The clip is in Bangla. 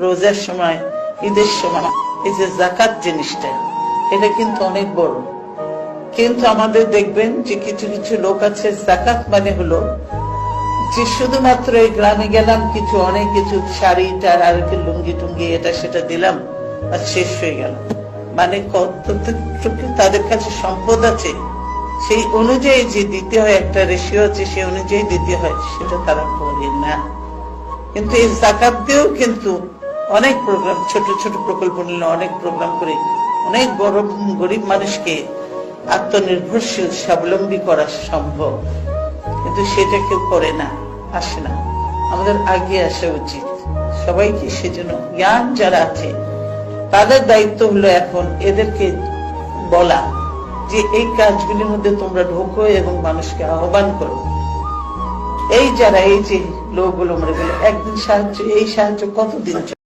রোজার সময়, ঈদের সময় এই যে যাকাত জিনিসটা, এটা কিন্তু অনেক বড়। কিন্তু আমাদের দেখবেন যে কিছু কিছু লোক আছে, যাকাত মানে হলো যে শুধুমাত্র এই গ্রামে গেলাম, কিছু অনেক কিছু শাড়ি টার আর লুঙ্গি টুঙ্গি এটা সেটা দিলাম আর শেষ হয়ে গেল। মানে কতটুকু তাদের কাছে সম্পদ আছে সেই অনুযায়ী যে দিতে হয়, একটা রেশিও আছে সেই অনুযায়ী দিতে হয়, সেটা তারা করে না। কিন্তু এই যাকাত দিয়েও কিন্তু অনেক প্রোগ্রাম, ছোট ছোট প্রকল্প নিলে অনেক প্রোগ্রাম করে অনেক গরিব মানুষকে আত্মনির্ভরশীল স্বাবলম্বী করা সম্ভব। কিন্তু সেটা কেউ করে না, আসে না। আমাদের আগে আসা উচিত সবাইকে। সেজন্য জ্ঞান যারা আছে তাদের দায়িত্ব হলো এখন এদেরকে বলা যে এই কাজগুলির মধ্যে তোমরা ঢোকো এবং মানুষকে আহ্বান করো। এই যারা এই যে লোকগুলো মরে গেল, একদিন সাহায্য, এই সাহায্য কতদিন